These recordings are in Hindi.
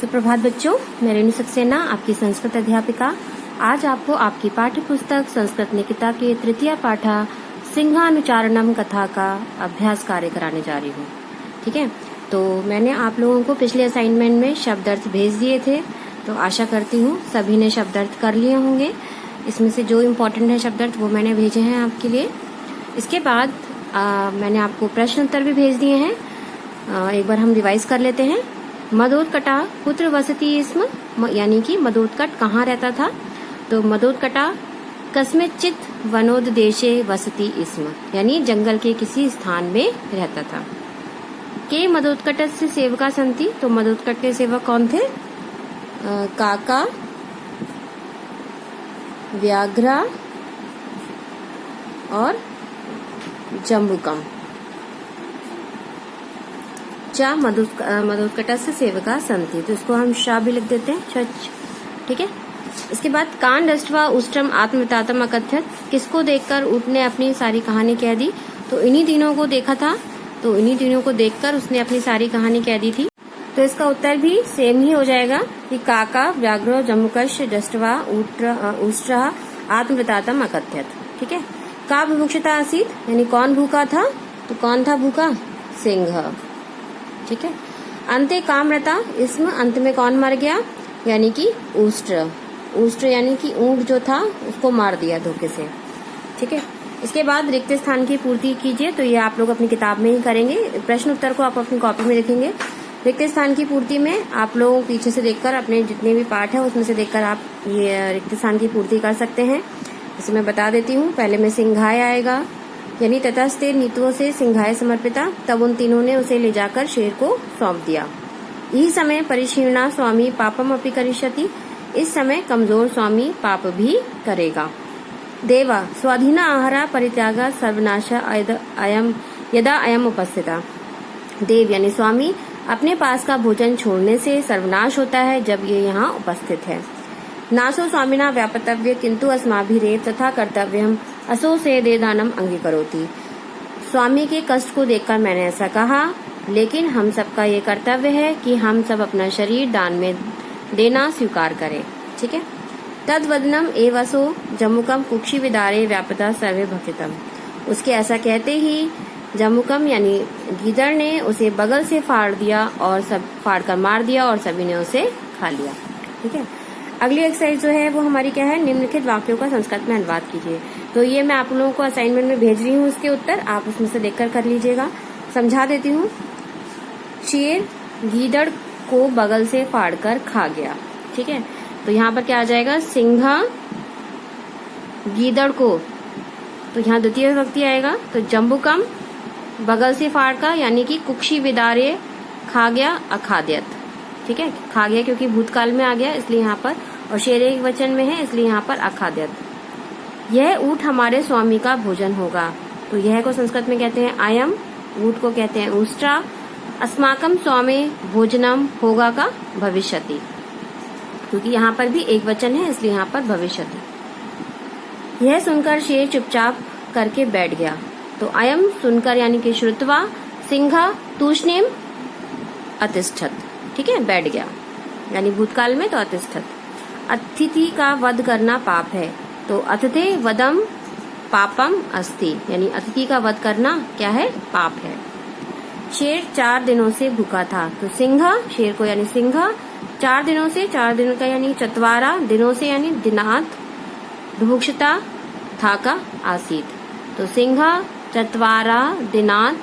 सुप्रभात बच्चों, मैं रेणु सक्सेना आपकी संस्कृत अध्यापिका आज आपको आपकी पाठ्य पुस्तक संस्कृत निकिता के तृतीय पाठा सिंहानुचारणम कथा का अभ्यास कार्य कराने जा रही हूँ। ठीक है, तो मैंने आप लोगों को पिछले असाइनमेंट में शब्द अर्थ भेज दिए थे, तो आशा करती हूँ सभी ने शब्द अर्थ कर लिए होंगे। इसमें से जो इम्पोर्टेंट है शब्द अर्थ वो मैंने भेजे हैं आपके लिए। इसके बाद मैंने आपको प्रश्न उत्तर भी भेज दिए हैं। एक बार हम रिवाइज कर लेते हैं। मदोत्कटा कुत्र वसति स्म, यानी कि मदोत्कट कहाँ रहता था। तो मदोत्कटा कस्मिंश्चित् वनोद्देशे वसति स्म, यानी जंगल के किसी स्थान में रहता था। के मदोत्कटस्य सेवका सन्ति, तो मदोत्कट के सेवक कौन थे? काका, व्याघ्रा और जम्बूकम। चा मदोत्कटस्य सेवका सन्ति, तो इसको हम शा भी लिख देते हैं, छच। ठीक है, इसके बाद कान दृष्ट्वा उष्ट्रम आत्मवृतातम अकथ्यत, किसको देखकर ऊँट ने अपनी सारी कहानी कह दी? तो इन्हीं तीनों को देखा था, तो इन्हीं तीनों को देखकर उसने अपनी सारी कहानी कह दी थी। तो इसका उत्तर भी सेम ही हो जाएगा कि काका व्याघ्रो जम्बूकस्य दृष्ट्वा उष्ट्रः आत्मवृतातम अकथ्यत। ठीक है, का बुभुक्षिता आसीत, यानी कौन भूखा था? तो कौन था भूखा? सिंह। ठीक है, अंते कामरता, इसमें अंत में कौन मर गया? यानी कि उष्ट्र। उष्ट्र यानी कि ऊंट जो था उसको मार दिया धोखे से। ठीक है, इसके बाद रिक्त स्थान की पूर्ति कीजिए, तो ये आप लोग अपनी किताब में ही करेंगे। प्रश्न उत्तर को आप अपनी कॉपी में लिखेंगे। रिक्त स्थान की पूर्ति में आप लोग पीछे से देखकर अपने जितने भी पाठ है उसमें से देखकर आप ये रिक्त स्थान की पूर्ति कर सकते हैं। इसे मैं बता देती हूँ। पहले में सिंघाय आएगा, यानी ततस्ते नीतुओं से सिंघाय समर्पिता, तब उन तीनों ने उसे ले जाकर शेर को सौंप दिया। यही समय परिशीर्णा स्वामी पापम अपि करिष्यति, इस समय कमजोर स्वामी पाप भी करेगा। देवा स्वाधीना आहारा परित्यागा सर्वनाशा अयम यदा अयम उपस्थिता, देव यानी स्वामी अपने पास का भोजन छोड़ने से सर्वनाश होता है जब ये यहाँ उपस्थित है। नासो स्वामिना व्यापतव्य किंतु अस्माभिरेव तथा कर्तव्यम असो से दे दानम अंगीकरोति, स्वामी के कष्ट को देखकर मैंने ऐसा कहा, लेकिन हम सबका ये कर्तव्य है कि हम सब अपना शरीर दान में देना स्वीकार करें। ठीक है, तद्वदनम एवसो जम्बूकम कुक्षी विदारे व्यापता सर्वे भक्षितम, उसके ऐसा कहते ही जम्बूकम यानी गीदड़ ने उसे बगल से फाड़ दिया और सब फाड़ कर मार दिया और सभी ने उसे खा लिया। ठीक है, अगली एक्सरसाइज जो है वो हमारी क्या है? निम्नलिखित वाक्यों का संस्कृत में अनुवाद कीजिए। तो ये मैं आप लोगों को असाइनमेंट में भेज रही हूँ, इसके उत्तर आप उसमें से देखकर कर लीजिएगा। समझा देती हूँ। शेर गीदड़ को बगल से फाड़कर खा गया। ठीक है, तो यहाँ पर क्या आ जाएगा? सिंह गीदड़ को, तो यहाँ द्वितीय विभक्ति आएगा। तो जम्बूकम बगल से फाड़कर, यानी कि कुक्षी विदारे खा गया अखाद्यत। ठीक है, खा गया क्योंकि भूतकाल में आ गया इसलिए यहाँ पर, और शेर एक वचन में है इसलिए यहाँ पर अखाद्यत। यह ऊँट हमारे स्वामी का भोजन होगा, तो यह को संस्कृत में कहते हैं अयम, ऊँट को कहते हैं उष्ट्रा। अस्माकम स्वामी भोजनम होगा का भविष्यति, क्योंकि यहाँ पर भी एक वचन है इसलिए यहाँ पर भविष्यति। यह सुनकर शेर चुपचाप करके बैठ गया, तो अयम सुनकर यानी कि श्रुत्वा सिंह तूष्णीम अतिष्ठत। ठीक है, बैठ गया यानी भूतकाल में, तो अतिष्ठत। अतिथि का वध करना पाप है, तो अतिथे वदम पापम अस्ति, यानी अतिथि का वध करना क्या है? पाप है। शेर 4 दिनों से भूखा था, तो सिंह शेर को यानी सिंह 4 दिनों से, 4 दिनों का यानी चत्वारा, दिनों से यानी दिनात, बुभुक्षिता था का आसीत, तो सिंह चत्वारा दिनात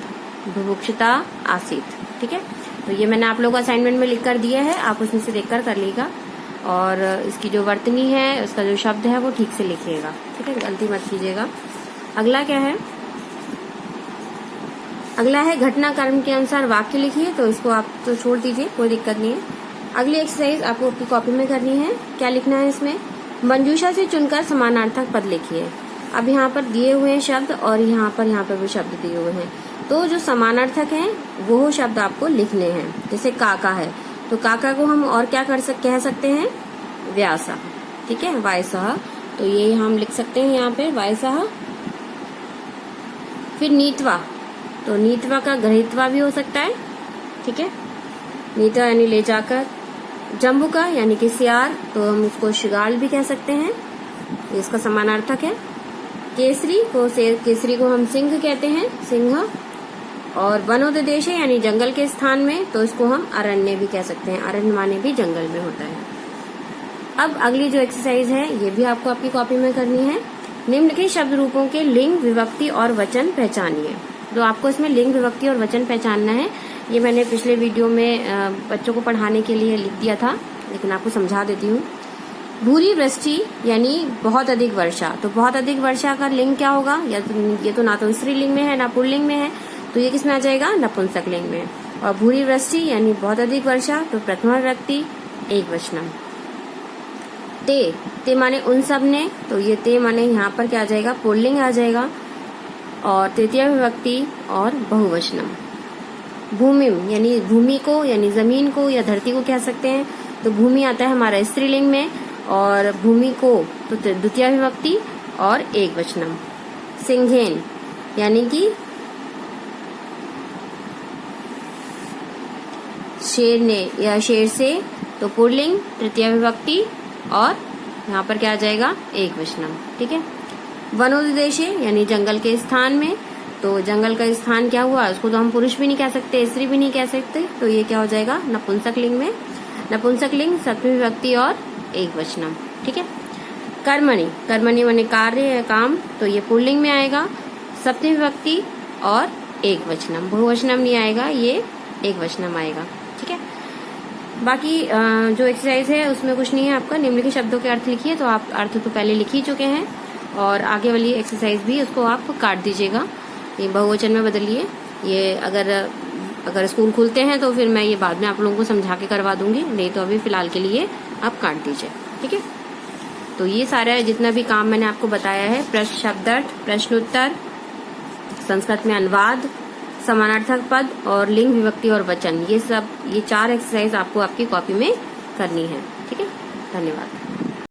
बुभुक्षिता आसीत। ठीक है, तो ये मैंने आप लोगों को असाइनमेंट में लिख कर दिया है, आप उसमें से देखकर कर लीजिएगा। और इसकी जो वर्तनी है, उसका जो शब्द है वो ठीक से लिखिएगा। ठीक है, गलती मत कीजिएगा। अगला क्या है? अगला है घटना कर्म के अनुसार वाक्य लिखिए, तो इसको आप तो छोड़ दीजिए, कोई दिक्कत नहीं है। अगली एक्सरसाइज आपको अपनी कॉपी में करनी है। क्या लिखना है इसमें? मंजूषा से चुनकर समानार्थक पद लिखिए। अब यहाँ पर दिए हुए हैं शब्द और यहाँ पर भी शब्द दिए हुए हैं, तो जो समानार्थक हैं वो शब्द आपको लिखने हैं। जैसे काका है, तो काका को हम और क्या कह सकते हैं? व्यासा। ठीक है, वायसः, तो ये हम लिख सकते हैं यहाँ पे वायसः। फिर नीतवा, तो नीतवा का ग्रहित्वा भी हो सकता है। ठीक है, नीतवा यानी ले जाकर, जम्बुका यानी कि सियार, तो हम उसको शिगाल भी कह सकते हैं, इसका समानार्थक है। केसरी को हम सिंह कहते हैं, सिंह। और वनोपदेश यानी जंगल के स्थान में, तो इसको हम अरण्य भी कह सकते हैं, अरण्य माने भी जंगल में होता है। अब अगली जो एक्सरसाइज है ये भी आपको आपकी कॉपी में करनी है। निम्नलिखित शब्द रूपों के लिंग, विभक्ति और वचन पहचानिए। तो आपको इसमें लिंग, विभक्ति और वचन पहचानना है। ये मैंने पिछले वीडियो में बच्चों को पढ़ाने के लिए लिख दिया था, लेकिन आपको समझा देती हूँ। भूरी वृष्टि यानी बहुत अधिक वर्षा, तो बहुत अधिक वर्षा का लिंग क्या होगा? ये तो ना तो स्त्रीलिंग में है ना पुल्लिंग में है, तो ये किसमें आ जाएगा? नपुंसक लिंग में। और भूरी वृष्टि यानी बहुत अधिक वर्षा, तो प्रथमा विभक्ति एकवचनम। ते माने उन सब ने, तो ये ते माने यहाँ पर क्या आ जाएगा? पुल्लिंग आ जाएगा। और तृतीय विभक्ति और बहुवचनम। भूमिम यानी भूमि को यानी जमीन को या धरती को कह सकते हैं, तो भूमि आता है हमारा स्त्रीलिंग में, और भूमि को तो द्वितीय विभक्ति और एकवचनम। सिंघेन यानी कि शेर ने या शेर से, तो पुल्लिंग, तृतीय विभक्ति और यहाँ पर क्या आ जाएगा? एकवचनम। ठीक है। वनोपदेश यानी जंगल के स्थान में, तो जंगल का स्थान क्या हुआ? उसको तो हम पुरुष भी नहीं कह सकते, स्त्री भी नहीं कह सकते, तो ये क्या हो जाएगा? नपुंसक लिंग में। नपुंसक लिंग, सप्तमी विभक्ति और एकवचनम। ठीक है। कर्मणि माने कार्य या काम, तो ये पुल्लिंग में आएगा, सप्तमी विभक्ति और एकवचनम। बहुवचनम नहीं आएगा, ये एकवचनम आएगा। ठीक है। बाकी जो एक्सरसाइज है उसमें कुछ नहीं है आपका, निम्नलिखित शब्दों के अर्थ लिखिए, तो आप अर्थ तो पहले लिख ही चुके हैं, और आगे वाली एक्सरसाइज भी उसको आप काट दीजिएगा, ये बहुवचन में बदलिए। ये अगर स्कूल खुलते हैं तो फिर मैं ये बाद में आप लोगों को समझा के करवा दूंगी, नहीं तो अभी फिलहाल के लिए आप काट दीजिए। ठीक है। तो ये सारा जितना भी काम मैंने आपको बताया है, प्रश्न शब्दार्थ, प्रश्नोत्तर, संस्कृत में अनुवाद, समानार्थक पद और लिंग, विभक्ति और वचन, ये 4 एक्सरसाइज आपको आपकी कॉपी में करनी है। ठीक है। धन्यवाद।